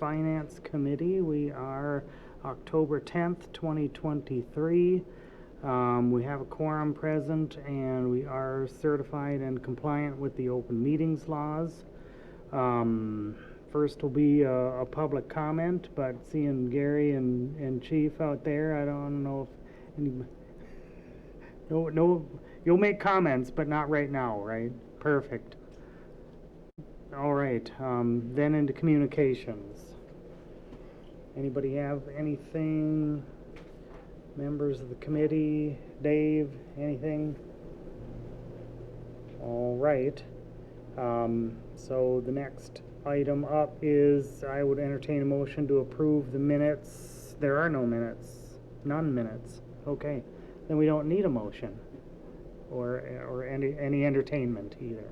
Finance Committee. We are October 10th, 2023. We have a quorum present and we are certified and compliant with the open meetings laws. First will be a public comment, but seeing Gary and Chief out there, I don't know if anybody... No, you'll make comments, but not right now, right? Perfect. All right, then into communications. Anybody have anything? Members of the committee? Dave, anything? All right. So the next item up is I would entertain a motion to approve the minutes. There are no minutes. None minutes. Okay. Then we don't need a motion or any entertainment either.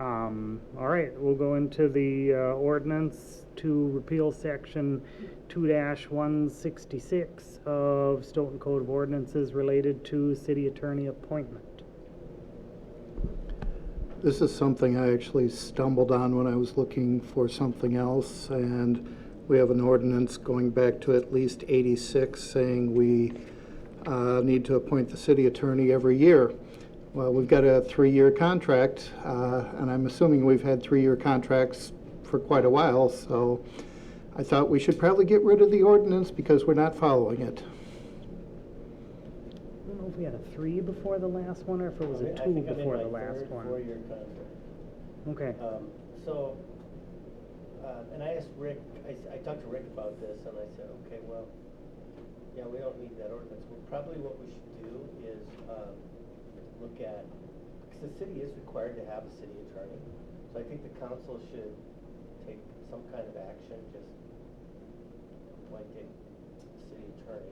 All right, we'll go into the ordinance to repeal section 2-166 of Stoughton Code of Ordinances related to city attorney appointment. This is something I actually stumbled on when I was looking for something else, and we have an ordinance going back to at least 86 saying we need to appoint the city attorney every year. Well, we've got a 3-year contract, and I'm assuming we've had 3-year contracts for quite a while, so I thought we should probably get rid of the ordinance because we're not following it. I don't know if we had a 3 before the last one or if it was a 2 before the last one. 4-year contract. Okay. And I asked Rick, I talked to Rick about this, and I said, okay, well, yeah, we don't need that ordinance. Well, probably what we should do is look at, because the city is required to have a city attorney, so I think the council should take some kind of action, just appointing a city attorney.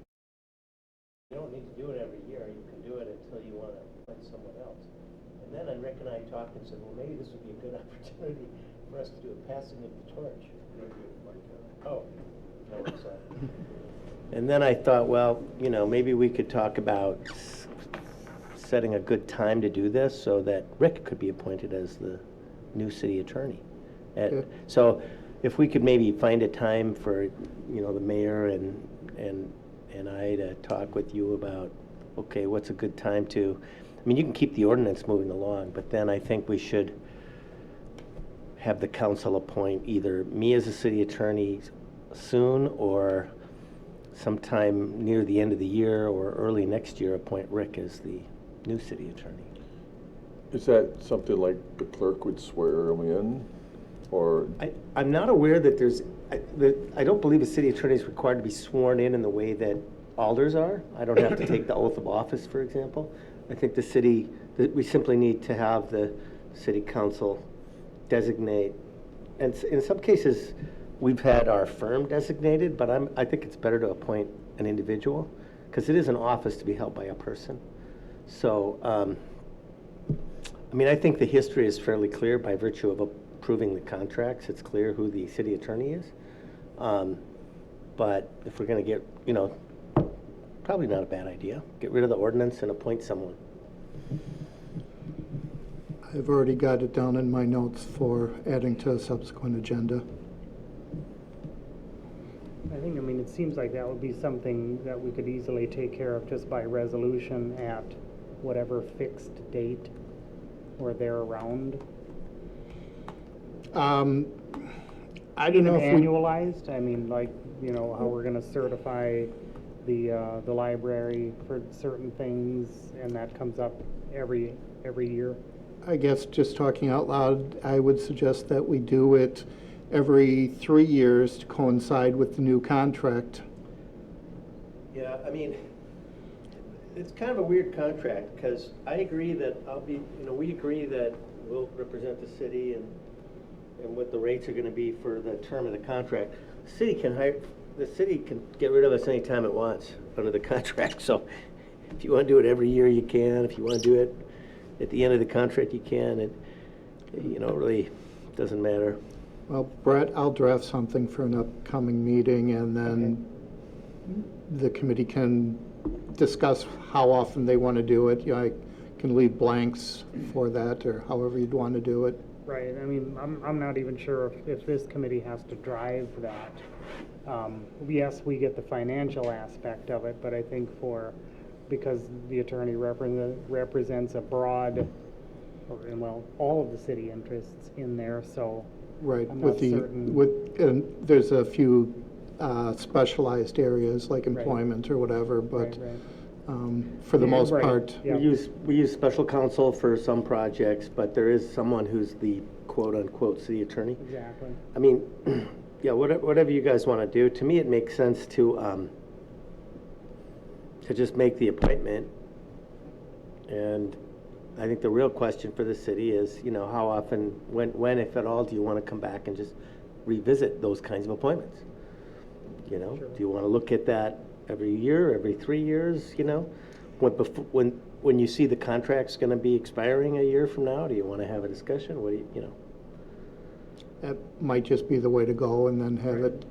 You don't need to do it every year. You can do it until you want to appoint someone else. And then Rick and I talked and said, well, maybe this would be a good opportunity for us to do a passing of the torch. Oh, no, sorry. And then I thought, well, you know, maybe we could talk about setting a good time to do this so that Rick could be appointed as the new city attorney. Okay. So if we could maybe find a time for, you know, the mayor and I to talk with you about, okay, what's a good time to, I mean, you can keep the ordinance moving along, but then I think we should have the council appoint either me as a city attorney soon or sometime near the end of the year or early next year appoint Rick as the new city attorney. Is that something like the clerk would swear him in, or? I'm not aware that there's, I don't believe a city attorney is required to be sworn in the way that alders are. I don't have to take the oath of office, for example. I think we simply need to have the city council designate, and in some cases we've had our firm designated, but I think it's better to appoint an individual because it is an office to be held by a person. So, I mean, I think the history is fairly clear by virtue of approving the contracts. It's clear who the city attorney is. But if we're going to get, you know, probably not a bad idea. Get rid of the ordinance and appoint someone. I've already got it down in my notes for adding to a subsequent agenda. I think, I mean, it seems like that would be something that we could easily take care of just by resolution at whatever fixed date or therearound. I don't know if annualized. I mean, like, you know, how we're going to certify the library for certain things, and that comes up every year. I guess just talking out loud, I would suggest that we do it every 3 years to coincide with the new contract. Yeah, I mean, it's kind of a weird contract because I agree that we agree that we'll represent the city and what the rates are going to be for the term of the contract. The city can get rid of us anytime it wants under the contract. So if you want to do it every year, you can. If you want to do it at the end of the contract, you can. It, you know, really doesn't matter. Well, Brett, I'll draft something for an upcoming meeting, and then the committee can discuss how often they want to do it. You know, I can leave blanks for that, or however you'd want to do it. Right, I mean, I'm not even sure if this committee has to drive that. Yes, we get the financial aspect of it, but I think because the attorney represents a broad, well, all of the city interests in there, so Right, I'm with not the, certain. and there's a few specialized areas like Right. employment or whatever, but Right. for the Yeah, most right. part, Yeah. We use special counsel for some projects, but there is someone who's the quote-unquote city attorney. Exactly. I mean, yeah, whatever you guys want to do, to me, it makes sense to just make the appointment. And I think the real question for the city is, you know, how often, when, if at all, do you want to come back and just revisit those kinds of appointments? You know, Sure. do you want to look at that every year, every 3 years, you know? When you see the contract's going to be expiring a year from now, do you want to have a discussion? What do you know? that might just be the way to go, and then have Right. it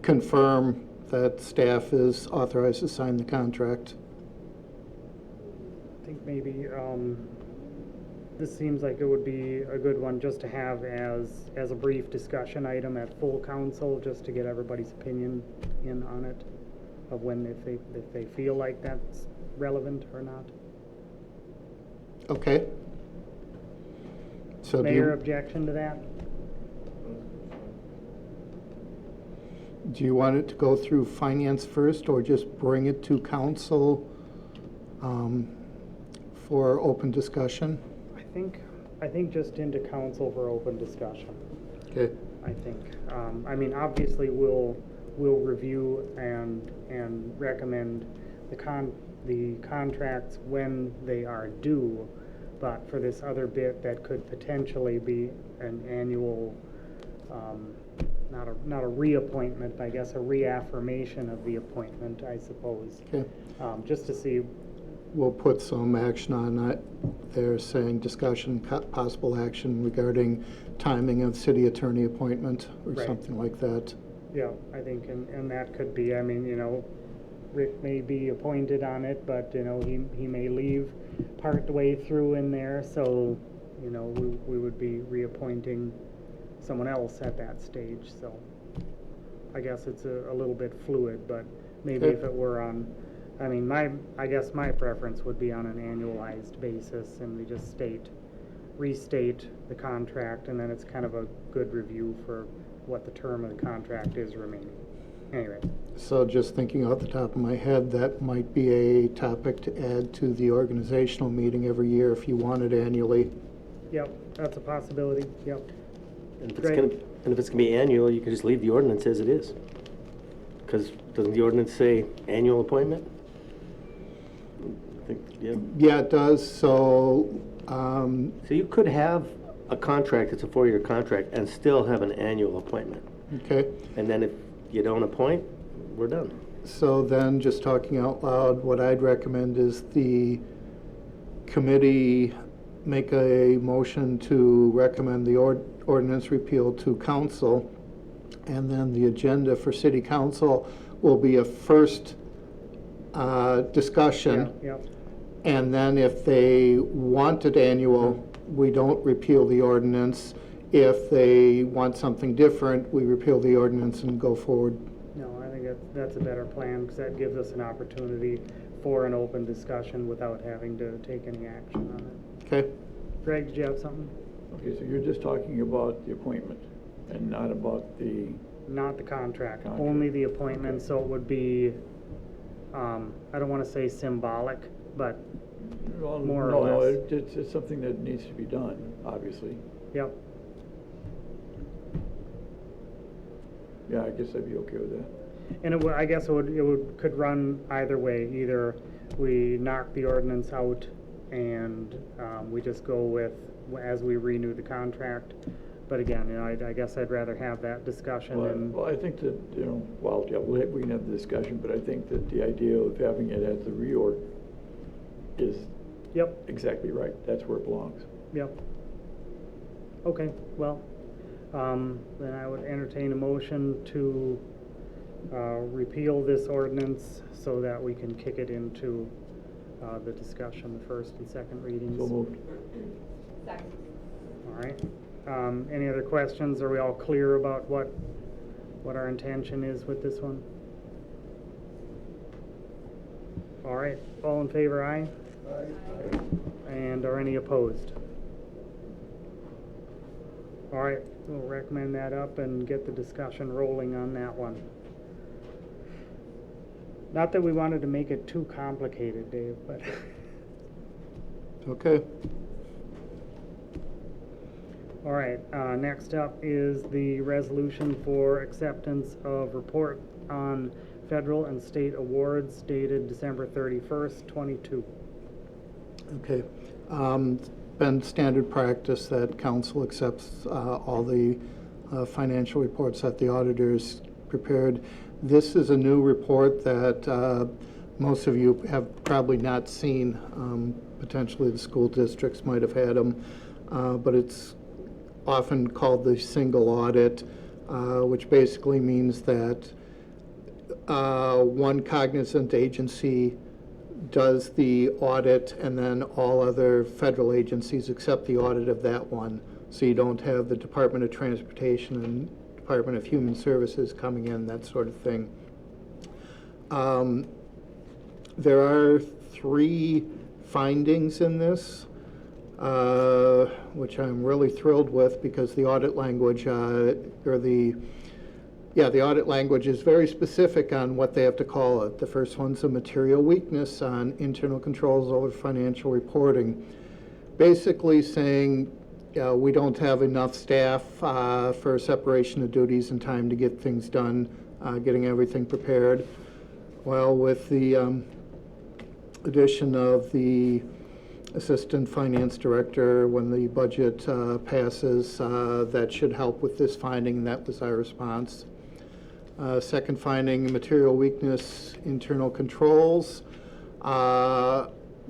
confirm that staff is authorized to sign the contract. I think maybe this seems like it would be a good one just to have as a brief discussion item at full council, just to get everybody's opinion in on it, of when, if they feel like that's relevant or not. Okay. So do Mayor, you, objection to that? do you want it to go through finance first, or just bring it to council for open discussion? I think just into council for open discussion. Okay. I think. I mean, obviously, we'll review and recommend the contracts when they are due, but for this other bit that could potentially be an annual, not a reappointment, I guess a reaffirmation of the appointment, I suppose. Okay. Just to see. We'll put some action on that. They're saying discussion, possible action regarding timing of city attorney appointment or Right. something like that. Yeah, I think, and that could be, I mean, you know, Rick may be appointed on it, but, you know, he may leave part way through in there, so, you know, we would be reappointing someone else at that stage, so I guess it's a little bit fluid, but maybe Okay. if it were on, I mean, I guess my preference would be on an annualized basis, and we just restate the contract, and then it's kind of a good review for what the term of the contract is remaining. Anyway, So just thinking off the top of my head, that might be a topic to add to the organizational meeting every year if you want it annually. yep, that's a possibility, yep. And if Great. it's gonna be annual, you can just leave the ordinance as it is. Because doesn't the ordinance say annual appointment? I think, yeah. Yeah, it does. So, So you could have a contract, it's a 4-year contract, and still have an annual appointment. okay. And then if you don't appoint, we're done. So then, just talking out loud, what I'd recommend is the committee make a motion to recommend the ordinance repeal to council, and then the agenda for city council will be a first discussion. Yeah, yep, And then if they want it annual, we don't repeal the ordinance. If they want something different, we repeal the ordinance and go forward. no, I think that's a better plan, because that gives us an opportunity for an open discussion without having to take any action on it. Okay? Greg, did you have something? Okay, so you're just talking about the appointment and not about the, Not the contract, Contract. only the appointment, so it would be, I don't want to say symbolic, but, well, More or no, less. it's something that needs to be done, obviously. yep, Yeah, I guess I'd be okay with that. and it would, I guess could run either way. Either we knock the ordinance out and we just go with, as we renew the contract. But again, you know, I guess I'd rather have that discussion and, Well, I think that, you know, well, yeah, we can have the discussion, but I think that the idea of having it as the reorg is yep, exactly right. That's where it belongs. yep. Okay, well, then I would entertain a motion to repeal this ordinance so that we can kick it into the discussion, the first and second readings. So moved. Second. All right, Any other questions? Are we all clear about what our intention is with this one? All right, all in favor, aye? Aye. And are any opposed? All right, we'll recommend that up and get the discussion rolling on that one. Not that we wanted to make it too complicated, Dave, but Okay. all right, next up is the resolution for acceptance of report on federal and state awards dated December 31st, 22. Okay. It's been standard practice that council accepts all the financial reports that the auditors prepared. This is a new report that most of you have probably not seen. Potentially the school districts might have had them, but it's often called the single audit, which basically means that one cognizant agency does the audit, and then all other federal agencies accept the audit of that one. So you don't have the Department of Transportation and Department of Human Services coming in, that sort of thing. There are 3 findings in this, which I'm really thrilled with because the audit language, the audit language is very specific on what they have to call it. The first one's a material weakness on internal controls over financial reporting. Basically saying we don't have enough staff for separation of duties and time to get things done, getting everything prepared. Well, with the addition of the assistant finance director, when the budget passes, that should help with this finding. That was our response. Second finding, material weakness, internal controls.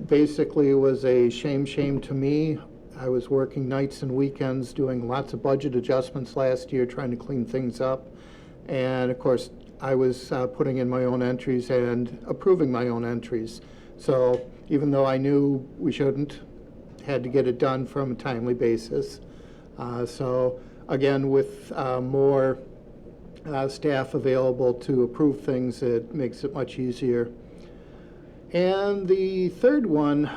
Basically, it was a shame to me. I was working nights and weekends doing lots of budget adjustments last year, trying to clean things up. And of course, I was putting in my own entries and approving my own entries. So even though I knew we shouldn't, had to get it done from a timely basis. So again, with more staff available to approve things, it makes it much easier. And the third one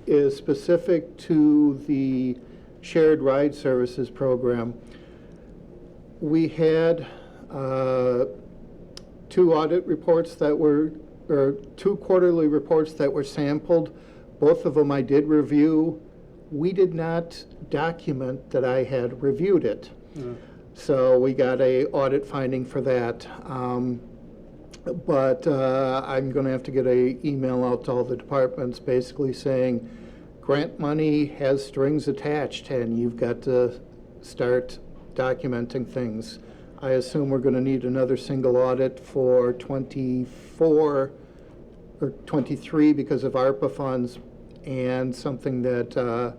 is specific to the shared ride services program. We had 2 audit reports that were, or 2 quarterly reports that were sampled. Both of them I did review. We did not document that I had reviewed it. So we got a audit finding for that. But I'm going to have to get an email out to all the departments basically saying grant money has strings attached and you've got to start documenting things. I assume we're going to need another single audit for 24 or 23 because of ARPA funds, and something that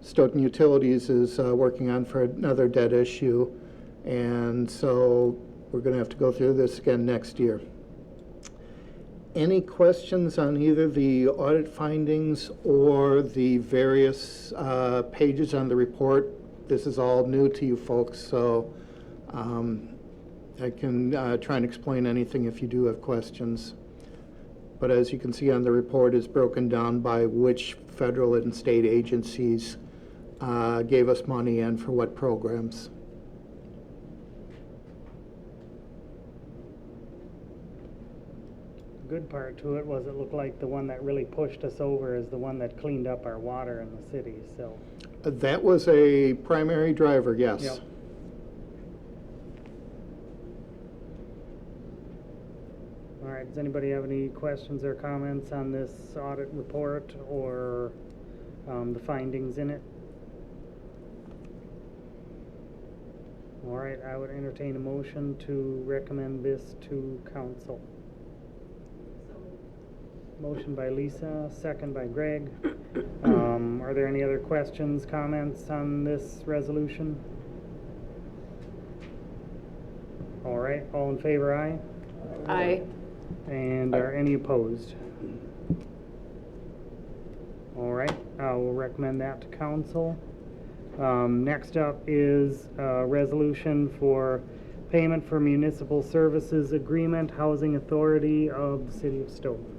Stoughton Utilities is working on for another debt issue. And so we're going to have to go through this again next year. Any questions on either the audit findings or the various pages on the report? This is all new to you folks, so I can try and explain anything if you do have questions. But as you can see on the report, it's broken down by which federal and state agencies gave us money and for what programs. The good part to it was it looked like the one that really pushed us over is the one that cleaned up our water in the city, so. That was a primary driver, yes. Yep. All right, does anybody have any questions or comments on this audit report or the findings in it? All right, I would entertain a motion to recommend this to council. Motion by Lisa, second by Greg. Are there any other questions, comments on this resolution? All right, all in favor, aye? Aye. And are any opposed? All right, we'll recommend that to council. Next up is a resolution for payment for municipal services agreement, Housing Authority of the City of Stoughton.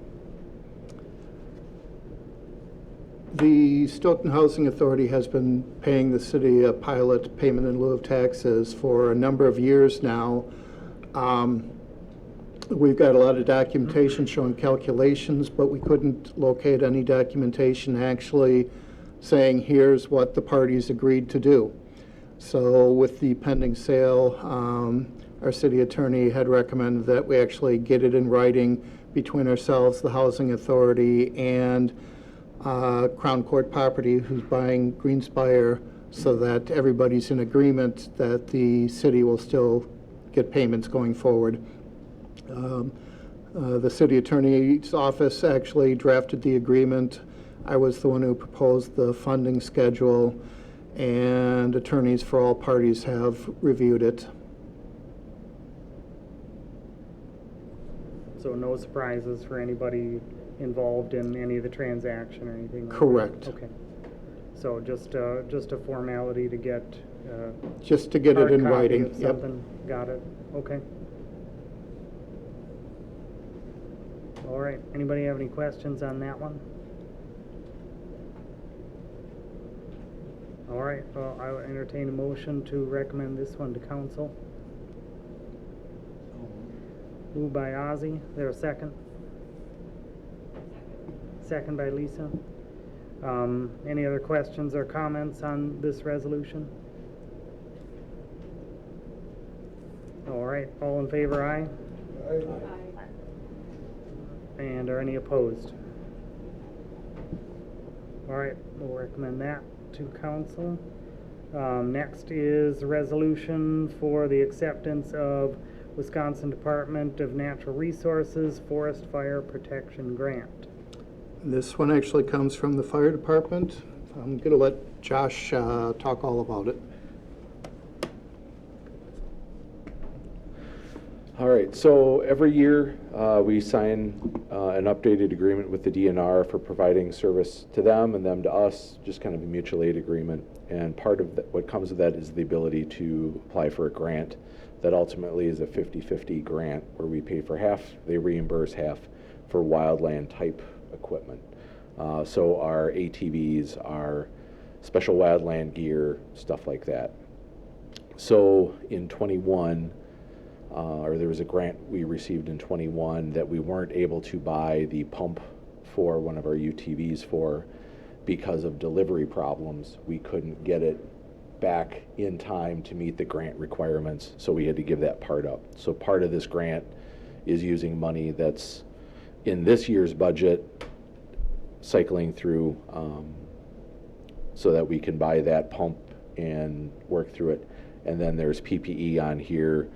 The Stoughton Housing Authority has been paying the city a pilot payment in lieu of taxes for a number of years now. We've got a lot of documentation showing calculations, but we couldn't locate any documentation actually saying here's what the parties agreed to do. So with the pending sale, our city attorney had recommended that we actually get it in writing between ourselves, the Housing Authority, and Crown Court Property, who's buying Greenspire, so that everybody's in agreement that the city will still get payments going forward. The city attorney's office actually drafted the agreement. I was the one who proposed the funding schedule, and attorneys for all parties have reviewed it. So no surprises for anybody involved in any of the transaction or anything like that? Correct. Okay. So just a formality to get Just to get it hard in copy writing. of Yep. something. Got it. Okay. All right. Anybody have any questions on that one? All right. Well, I will entertain a motion to recommend this one to council. Moved by Ozzy. Is there a second? Second by Lisa. Any other questions or comments on this resolution? All right, all in favor, aye? And are any opposed? All right, we'll recommend that to council. Next is a resolution for the acceptance of Wisconsin Department of Natural Resources Forest Fire Protection Grant. This one actually comes from the fire department. I'm going to let Josh talk all about it. All right, so every year we sign an updated agreement with the DNR for providing service to them and them to us, just kind of a mutual aid agreement. And part of what comes with that is the ability to apply for a grant that ultimately is a 50-50 grant where we pay for half, they reimburse half for wildland type equipment. So our ATVs, our special wildland gear, stuff like that. So in 21, or there was a grant we received in 21 that we weren't able to buy the pump for one of our UTVs for because of delivery problems. We couldn't get it back in time to meet the grant requirements, so we had to give that part up. So part of this grant is using money that's in this year's budget, cycling through so that we can buy that pump and work through it. And then there's PPE on here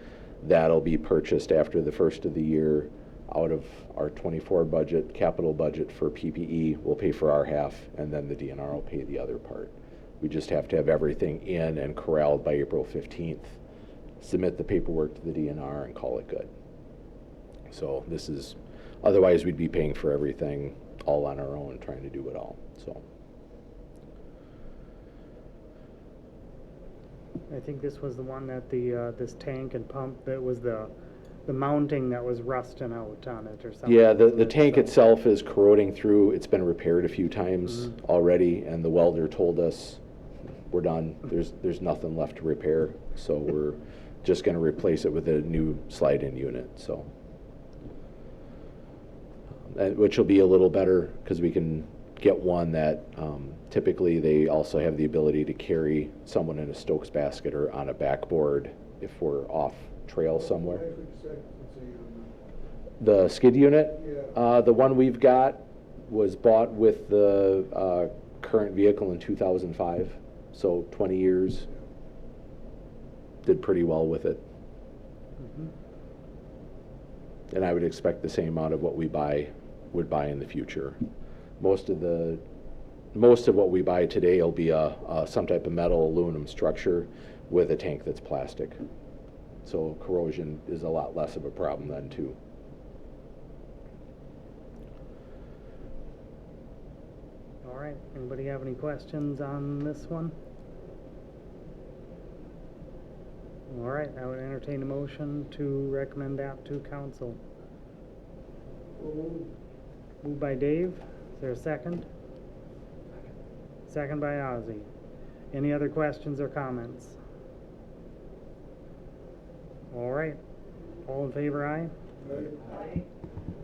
that'll be purchased after the first of the year out of our 24 budget, capital budget for PPE. We'll pay for our half, and then the DNR will pay the other part. We just have to have everything in and corralled by April 15th, submit the paperwork to the DNR, and call it good. So this is, otherwise we'd be paying for everything all on our own, trying to do it all. So I think this was the one that the this tank and pump, that was the mounting that was rusting out on it or something. yeah, the wasn't it? tank So- itself is corroding through. It's been repaired a few times already, and the welder told us we're done. There's nothing left to repair, so we're just going to replace it with a new slide-in unit. So, which will be a little better because we can get one that typically they also have the ability to carry someone in a Stokes basket or on a backboard if we're off trail somewhere. The skid unit, the one we've got was bought with the current vehicle in 2005, so 20 years. Did pretty well with it. And I would expect the same amount of what we would buy in the future. Most of what we buy today will be some type of metal aluminum structure with a tank that's plastic. So corrosion is a lot less of a problem then too. All right, anybody have any questions on this one? All right, I would entertain a motion to recommend that to council. Moved by Dave. Is there a second? Second by Ozzy. Any other questions or comments? All right. All in favor, aye?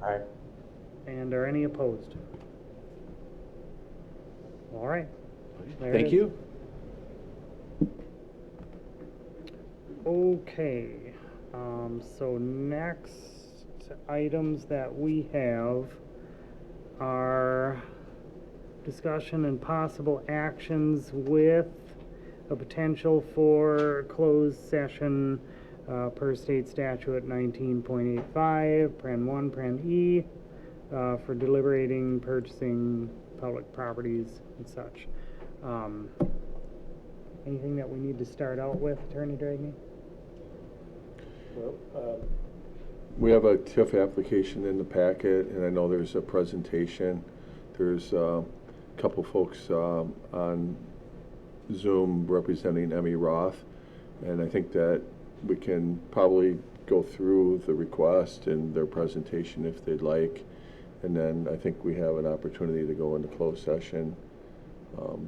Aye. And are any opposed? All right. There it Thank is. you. Okay, so next items that we have are discussion and possible actions with a potential for closed session per state statute 19.85, paren 1, paren E, for deliberating, purchasing public properties and such. Anything that we need to start out with, Attorney Dragney? Well, We have a TIF application in the packet, and I know there's a presentation. There's a couple folks on Zoom representing Emmy Roth, and I think that we can probably go through the request and their presentation if they'd like, and then I think we have an opportunity to go into closed session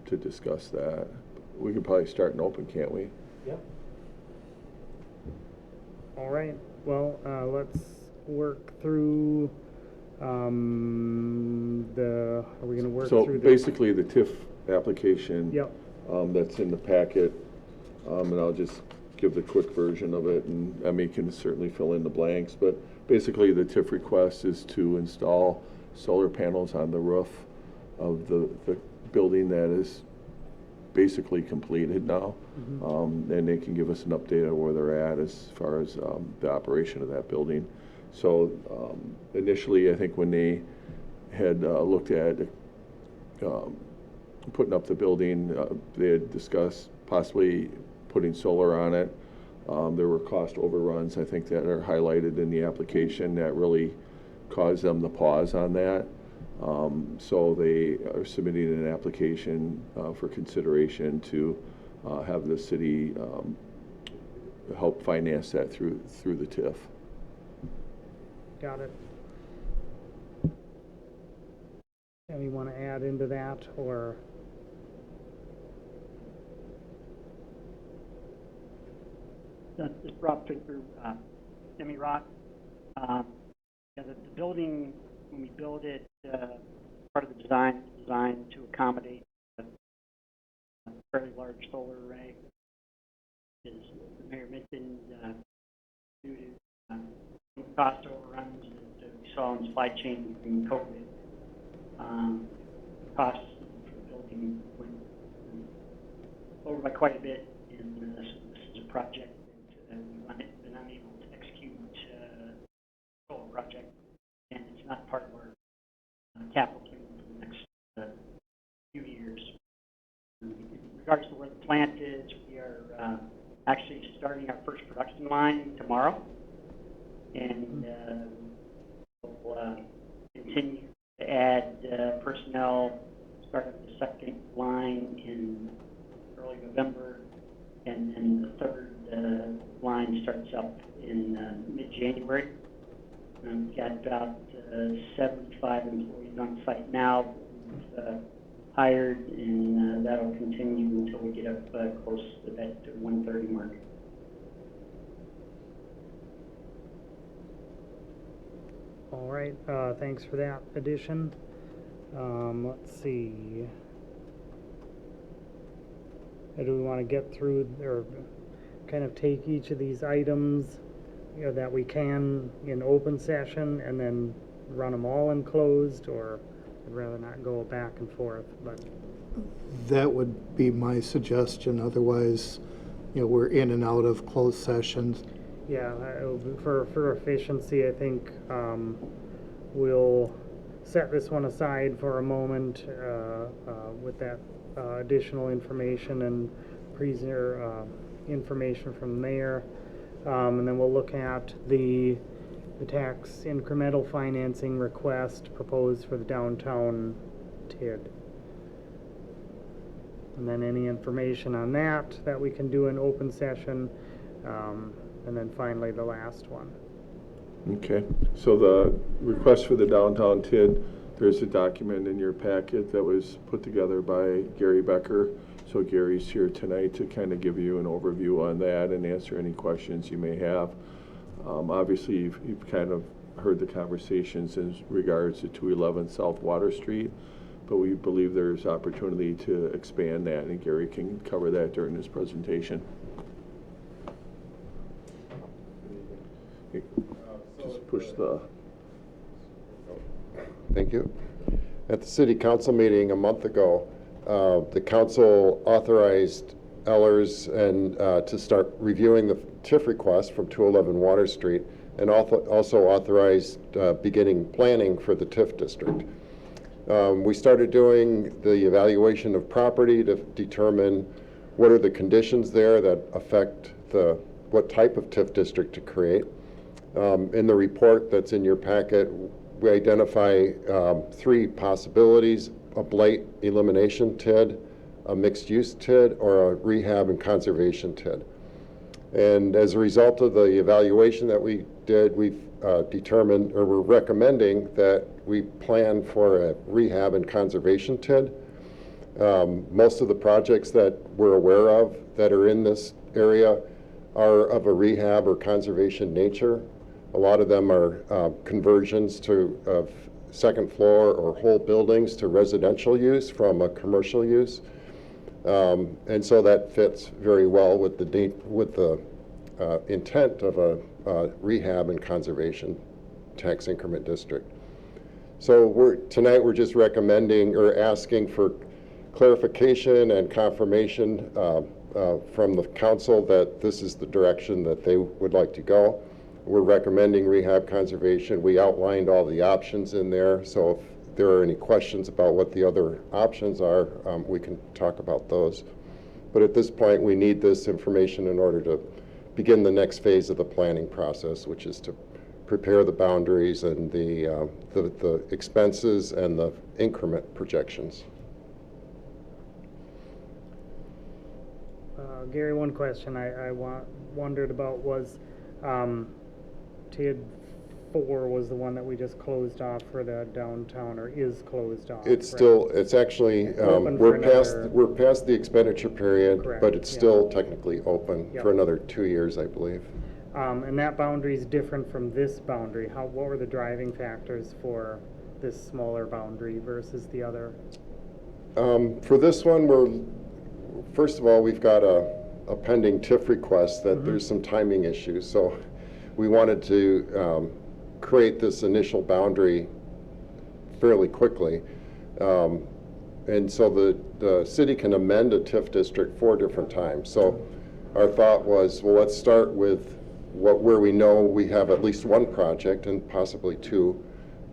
to discuss that. We could probably start in open, can't we? yeah. All right, well, let's work through, are we gonna work So through the? basically, the TIF application Yep, that's in the packet, and I'll just give the quick version of it, and Emmy can certainly fill in the blanks, but basically, the TIF request is to install solar panels on the roof of the building that is basically completed now. And they can give us an update on where they're at as far as the operation of that building. So initially, I think when they had looked at putting up the building, they had discussed possibly putting solar on it. There were cost overruns, I think, that are highlighted in the application that really caused them to pause on that. So they are submitting an application for consideration to have the city help finance that through the TIF. got it. Any want to add into that, or? This is Rob Ficker, Emmy Rock. Yeah, the building, when we build it, part of the design is designed to accommodate a fairly large solar array. As the mayor mentioned, due to cost overruns that we saw in supply chain during COVID, costs for the building went over by quite a bit, and this is a project that we've been unable to execute solar project, and it's not part of our capital plan for the next few years. In regards to where the plant is, we are actually starting our first production line tomorrow, and we'll continue to add personnel, start up the second line in early November, and then the third line starts up in mid-January. We've got about 75 employees on site now. We've hired, and that'll continue until we get up close to that 130 mark. All right, thanks for that addition. Let's see. Do we want to get through or kind of take each of these items, you know, that we can in open session and then run them all in closed, or I'd rather not go back and forth, but That would be my suggestion. Otherwise, we're in and out of closed sessions. yeah, for efficiency, I think we'll set this one aside for a moment with that additional information and information from the mayor, and then we'll look at the tax incremental financing request proposed for the downtown TID. And then any information on that we can do in open session. And then finally, the last one. Okay, so the request for the downtown TID, there's a document in your packet that was put together by Gary Becker. So Gary's here tonight to kind of give you an overview on that and answer any questions you may have. Obviously, you've kind of heard the conversations in regards to 211 South Water Street, but we believe there's opportunity to expand that, and Gary can cover that during his presentation. Just push the... Thank you. At the city council meeting a month ago, the council authorized Ellers and to start reviewing the TIF request from 211 Water Street, and also authorized beginning planning for the TIF district. We started doing the evaluation of property to determine what are the conditions there that affect what type of TIF district to create. In the report that's in your packet, we identify 3 possibilities: a blight elimination TID, a mixed-use TID, or a rehab and conservation TID. And as a result of the evaluation that we did, we've determined, or we're recommending that we plan for a rehab and conservation TID. Most of the projects that we're aware of that are in this area are of a rehab or conservation nature. A lot of them are conversions of second floor or whole buildings to residential use from a commercial use. And so that fits very well with the intent of a rehab and conservation tax increment district. So tonight we're just recommending or asking for clarification and confirmation from the council that this is the direction that they would like to go. We're recommending rehab conservation. We outlined all the options in there, so if there are any questions about what the other options are, we can talk about those. But at this point, we need this information in order to begin the next phase of the planning process, which is to prepare the boundaries and the expenses and the increment projections. Gary, one question I wondered about was, TID 4 was the one that we just closed off for the downtown, or is closed off. It's right? still, it's actually, Open for we're past the expenditure period, Correct, but it's yeah. still technically open Yep. for another 2 years, I believe. And that boundary is different from this boundary. What were the driving factors for this smaller boundary versus the other? For this one, first of all, we've got a pending TIF request that there's some timing issues. So we wanted to create this initial boundary fairly quickly. And so the city can amend a TIF district 4 different times. So our thought was, well, let's start with where we know we have at least 1 project and possibly 2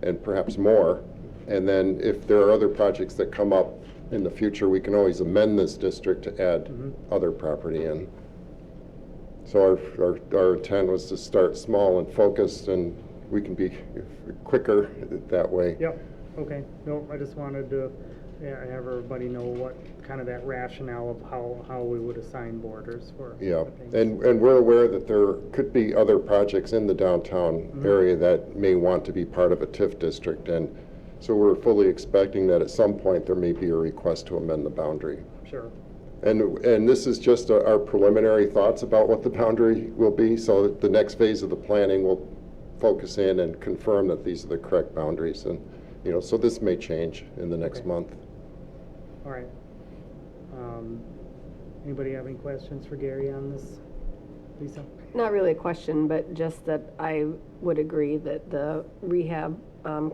and perhaps more. And then if there are other projects that come up in the future, we can always amend this district to add other property in. So our intent was to start small and focused, and we can be quicker that way. Yep, okay. No, I just wanted to have everybody know what kind of that rationale of how we would assign borders for Yeah, things. and we're aware that there could be other projects in the downtown area that may want to be part of a TIF district, and so we're fully expecting that at some point there may be a request to amend the boundary. Sure. And this is just our preliminary thoughts about what the boundary will be, so the next phase of the planning will focus in and confirm that these are the correct boundaries, and so this may change in the next month. All right. Anybody have any questions for Gary on this? Lisa? Not really a question, but just that I would agree that the rehab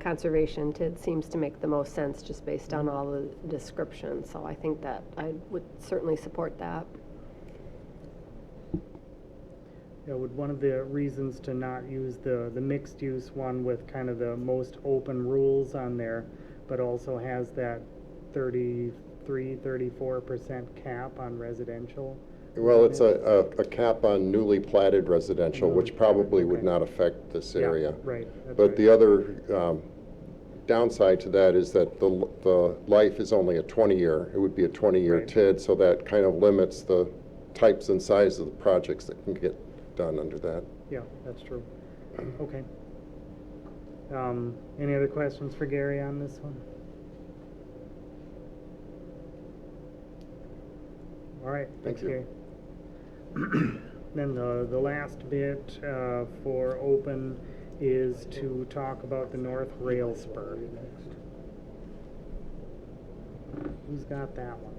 conservation TID seems to make the most sense just based on all the description. So I think that I would certainly support that. Yeah, would one of the reasons to not use the mixed use one with kind of the most open rules on there, but also has that 34% cap on residential? Well, it's a cap on newly platted residential, Newly which probably platted, would okay. not affect this area. Yeah, right. That's But right. the other downside to that is that the life is only a 20-year. It would be a 20-year Right. TID, so that kind of limits the types and sizes of the projects that can get done under that. Yeah, that's true. Okay. Any other questions for Gary on this one? All right, Thank thanks, you. Gary. Then the last bit for open is to talk about the North Rail Spur. Who's got that one?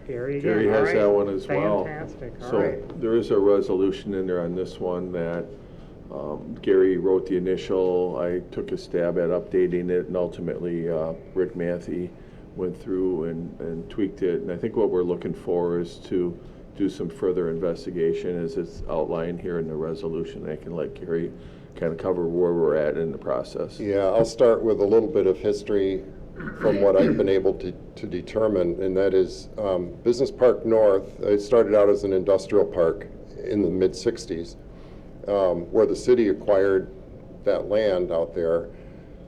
Gary again. Gary All has right. that one as well. Fantastic, all So right. there is a resolution in there on this one that Gary wrote the initial. I took a stab at updating it, and ultimately Rick Matthew went through and tweaked it. And I think what we're looking for is to do some further investigation as it's outlined here in the resolution. I can let Gary kind of cover where we're at in the process. Yeah, I'll start with a little bit of history from what I've been able to determine, and that is Business Park North. It started out as an industrial park in the mid-'60s, where the city acquired that land out there,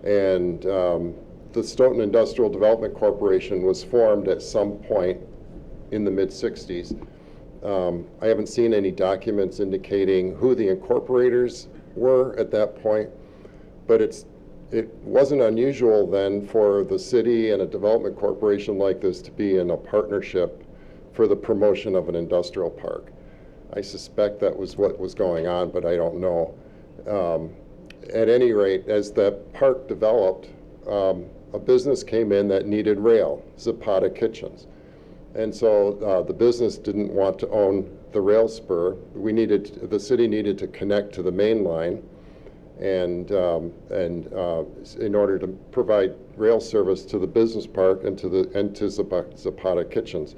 and the Stoughton Industrial Development Corporation was formed at some point in the mid-'60s. I haven't seen any documents indicating who the incorporators were at that point, but it wasn't unusual then for the city and a development corporation like this to be in a partnership for the promotion of an industrial park. I suspect that was what was going on, but I don't know. At any rate, as that park developed, a business came in that needed rail, Zapata Kitchens. And so the business didn't want to own the rail spur. The city needed to connect to the main line, and in order to provide rail service to the business park and to Zapata Kitchens.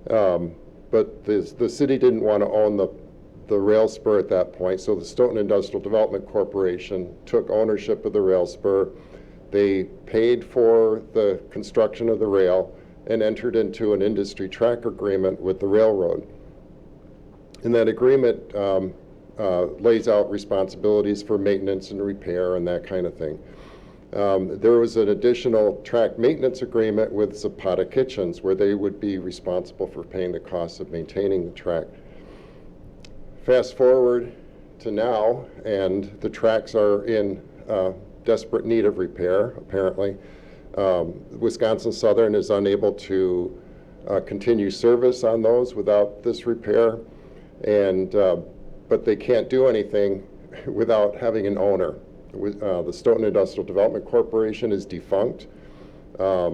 But the city didn't want to own the rail spur at that point, so the Stoughton Industrial Development Corporation took ownership of the rail spur. They paid for the construction of the rail and entered into an industry track agreement with the railroad. And that agreement lays out responsibilities for maintenance and repair and that kind of thing. There was an additional track maintenance agreement with Zapata Kitchens where they would be responsible for paying the costs of maintaining the track. Fast forward to now, and the tracks are in desperate need of repair, apparently. Wisconsin Southern is unable to continue service on those without this repair, and but they can't do anything without having an owner. The Stoughton Industrial Development Corporation is defunct. They're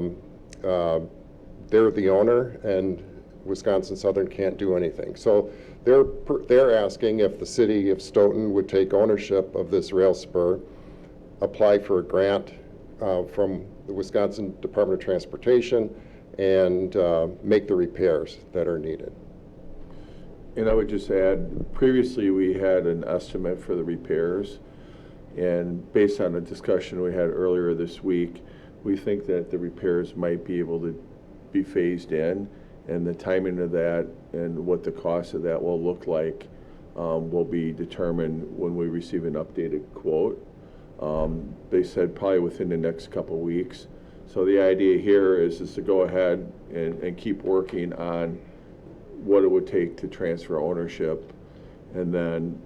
the owner, and Wisconsin Southern can't do anything. So they're asking if the city of Stoughton would take ownership of this rail spur, apply for a grant from the Wisconsin Department of Transportation, and make the repairs that are needed. And I would just add, previously we had an estimate for the repairs, and based on a discussion we had earlier this week, we think that the repairs might be able to be phased in, and the timing of that and what the cost of that will look like will be determined when we receive an updated quote. They said probably within the next couple weeks. So the idea here is to go ahead and keep working on what it would take to transfer ownership, and then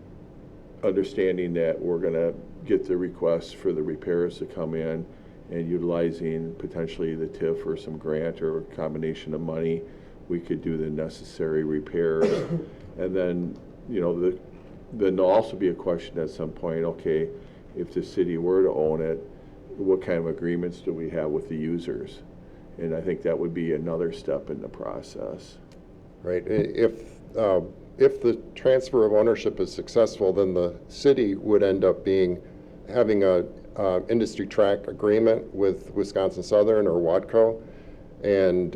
understanding that we're going to get the requests for the repairs to come in, and utilizing potentially the TIF or some grant or a combination of money, we could do the necessary repairs. And then, then there'll also be a question at some point, okay, if the city were to own it, what kind of agreements do we have with the users? And I think that would be another step in the process. Right. If the transfer of ownership is successful, then the city would end up having a industry track agreement with Wisconsin Southern or Watco, and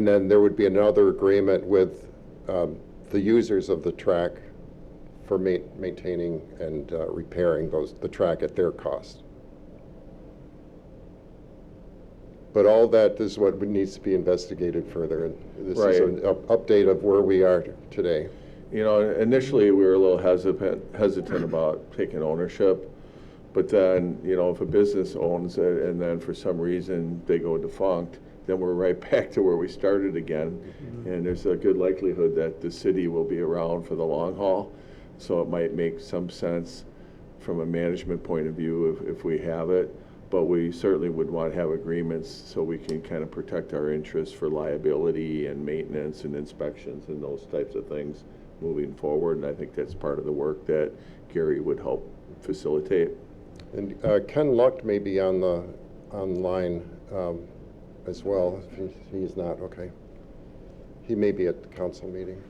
then there would be another agreement with the users of the track for maintaining and repairing the track at their cost. But all that is what needs to be investigated further, and this is an update of where we are today. Initially we were a little hesitant about taking ownership, but then, if a business owns it and then for some reason they go defunct, then we're right back to where we started again. And there's a good likelihood that the city will be around for the long haul. So it might make some sense from a management point of view if we have it. But we certainly would want to have agreements so we can kind of protect our interests for liability and maintenance and inspections and those types of things moving forward. And I think that's part of the work that Gary would help facilitate. And Ken Lucht may be on the online as well. If he's not, okay. He may be at the council meeting.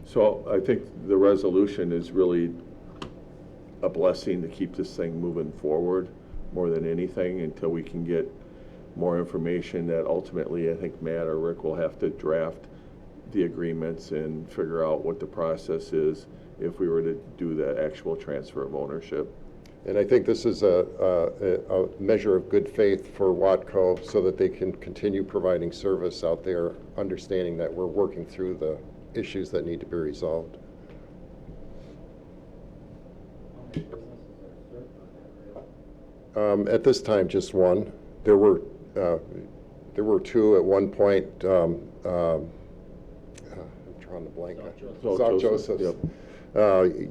So I think the resolution is really a blessing to keep this thing moving forward more than anything until we can get more information that ultimately I think Matt or Rick will have to draft the agreements and figure out what the process is if we were to do the actual transfer of ownership. And I think this is a measure of good faith for Watco so that they can continue providing service out there, understanding that we're working through the issues that need to be resolved. At this time, just one. There were two at one point. I'm drawing a blank. South Joseph. Yep.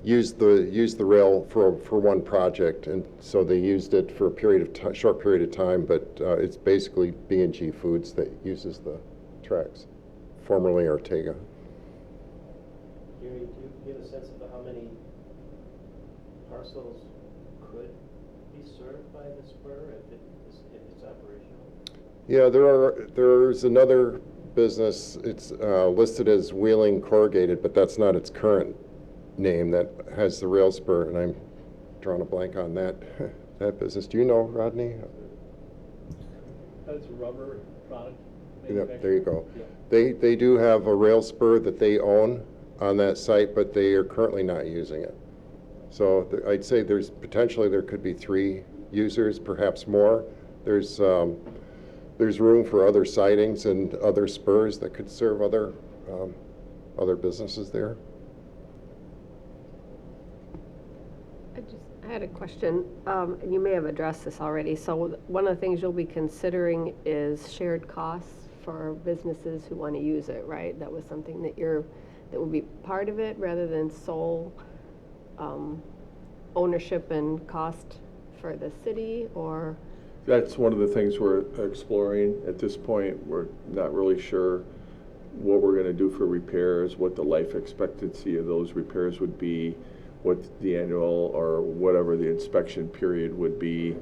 Used the rail for one project, and so they used it for a short period of time. But it's basically B&G Foods that uses the tracks, formerly Ortega. Gary, do you have a sense of how many parcels could be served by the spur if it's operational? Yeah, there's another business. It's listed as Wheeling Corrugated, but that's not its current name. That has the rail spur, and I'm drawing a blank on that that business. Do you know, Rodney? That's a rubber product. Yeah, there you go. Yeah. They do have a rail spur that they own on that site, but they are currently not using it. So I'd say there could be 3 users, perhaps more. There's room for other sidings and other spurs that could serve other businesses there. I had a question, and you may have addressed this already. So one of the things you'll be considering is shared costs for businesses who want to use it, right? That was something that would be part of it rather than sole ownership and cost for the city, or? That's one of the things we're exploring at this point. We're not really sure what we're going to do for repairs, what the life expectancy of those repairs would be, what the annual or whatever the inspection period would be,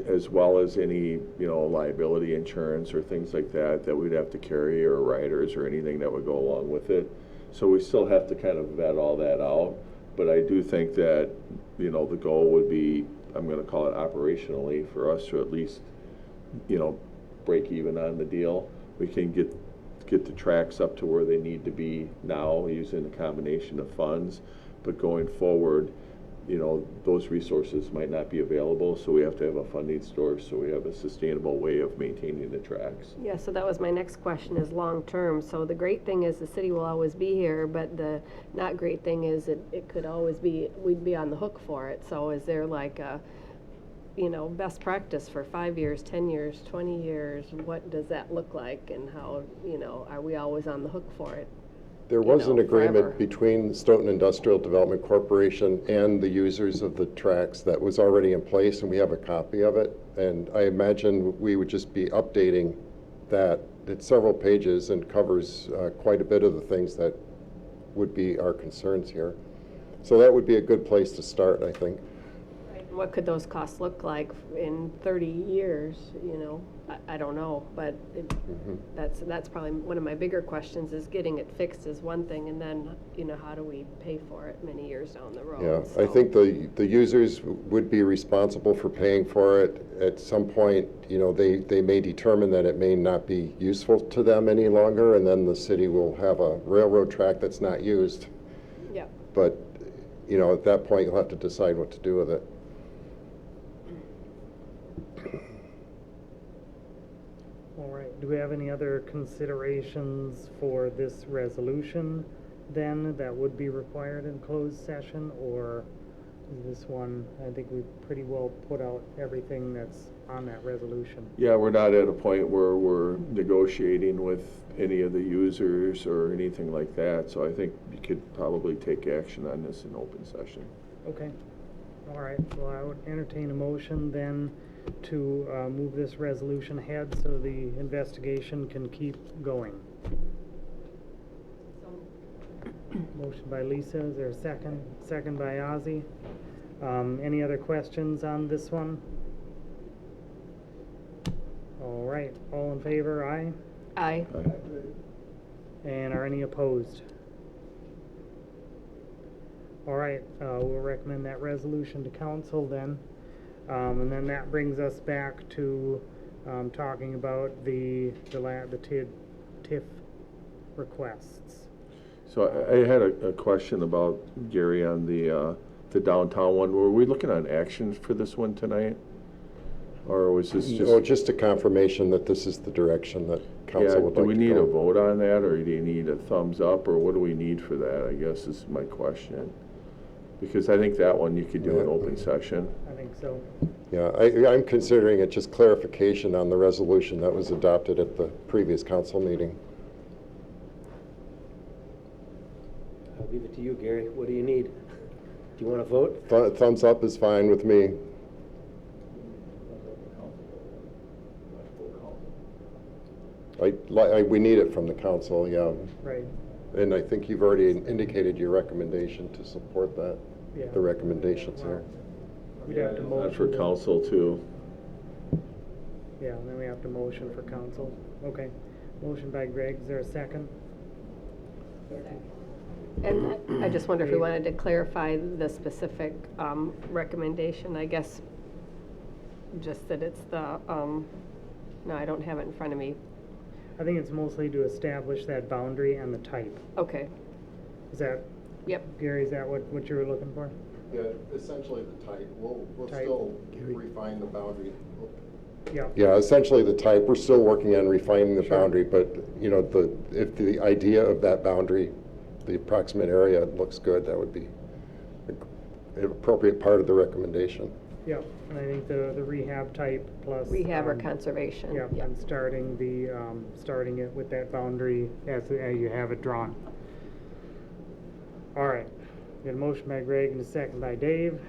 as well as any, liability insurance or things like that we'd have to carry, or riders or anything that would go along with it. So we still have to kind of vet all that out. But I do think that, the goal would be, I'm going to call it operationally, for us to at least, break even on the deal. We can get the tracks up to where they need to be now using a combination of funds. But going forward, those resources might not be available, so we have to have a funding source, so we have a sustainable way of maintaining the tracks. Yeah, so that was my next question, is long-term. So the great thing is the city will always be here, but the not great thing is it could always be, we'd be on the hook for it. So is there like a, best practice for 5 years, 10 years, 20 years? What does that look like, and how, are we always on the hook for it? There was an agreement forever between Stoughton Industrial Development Corporation and the users of the tracks that was already in place, and we have a copy of it. And I imagine we would just be updating that. It's several pages and covers quite a bit of the things that would be our concerns here. So that would be a good place to start, I think. What could those costs look like in 30 years, I don't know, but that's probably one of my bigger questions, is getting it fixed is one thing, and then, how do we pay for it many years down the road? Yeah, So. I think the users would be responsible for paying for it. At some point, they may determine that it may not be useful to them any longer, and then the city will have a railroad track that's not used. Yeah. But, at that point, you'll have to decide what to do with it. All right, do we have any other considerations for this resolution then that would be required in closed session, or this one, I think we've pretty well put out everything that's on that resolution. Yeah, we're not at a point where we're negotiating with any of the users or anything like that, so I think you could probably take action on this in open session. Okay, all right, well, I would entertain a motion then to move this resolution ahead so the investigation can keep going. Motion by Lisa, is there a second? Second by Ozzy. Any other questions on this one? All right, all in favor, aye? Aye. And are any opposed? All right, we'll recommend that resolution to council then. And then that brings us back to talking about the TIF requests. So I had a question about, Gary, on the downtown one. Were we looking at actions for this one tonight? Or was this just? Oh, just a confirmation that this is the direction that council would like to go. Do we need a vote on that, or do you need a thumbs up, or what do we need for that, I guess is my question. Because I think that one you could do in open session. I think so. Yeah, I'm considering it just clarification on the resolution that was adopted at the previous council meeting. I'll leave it to you, Gary. What do you need? Do you want to vote? Thumbs up is fine with me. We need it from the council, yeah. Right, And I think you've already indicated your recommendation to support that, yeah. the recommendations there. We'd have to That's motion. for council too. Yeah, and then we have to motion for council. Okay. Motion by Greg, is there a second? And I just wonder if we wanted to clarify the specific recommendation, I guess, just that it's the, no, I don't have it in front of me. I think it's mostly to establish that boundary and the type. Okay, Is that, yep, Gary, is that what you were looking for? Yeah, essentially the type. We'll Type. still refine the boundary. Yeah. Yeah, essentially the type. We're still working on refining the boundary, but you know, if the idea of that boundary, the approximate area looks good, that would be an appropriate part of the recommendation. Yeah, and I think the rehab type plus. rehab or conservation. Yeah, Yep. and starting it with that boundary as you have it drawn. All right, got a motion by Greg and a second by Dave.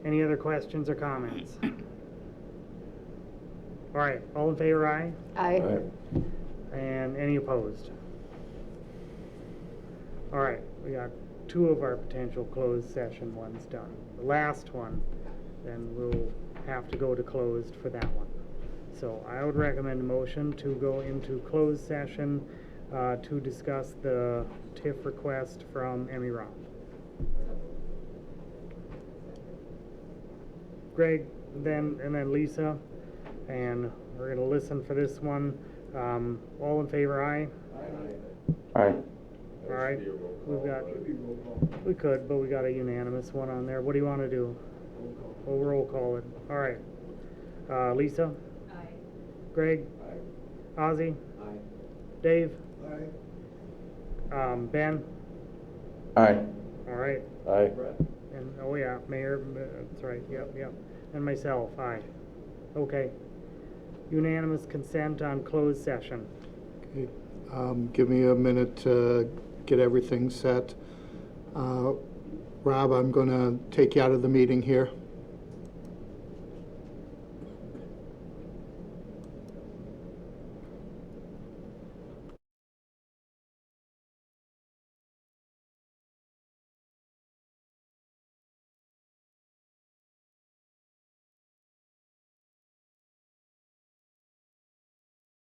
Any other questions or comments? All right, all in favor, aye? Aye. And any opposed? All right, we got two of our potential closed session ones done. The last one, then we'll have to go to closed for that one. So I would recommend a motion to go into closed session to discuss the TIF request from Emmy Roth. Greg, and then Lisa, and we're gonna listen for this one. All in favor, aye? Aye. All right, we could, but we got a unanimous one on there. What do you want to do? We'll roll call it. All right. Lisa? Aye. Greg? Aye. Ozzy? Aye. Dave? Aye. Ben? Aye. All right. Aye. And, oh yeah, Mayor, that's right, yep. And myself, aye. Okay. Unanimous consent on closed session. Okay, give me a minute to get everything set. Rob, I'm going to take you out of the meeting here.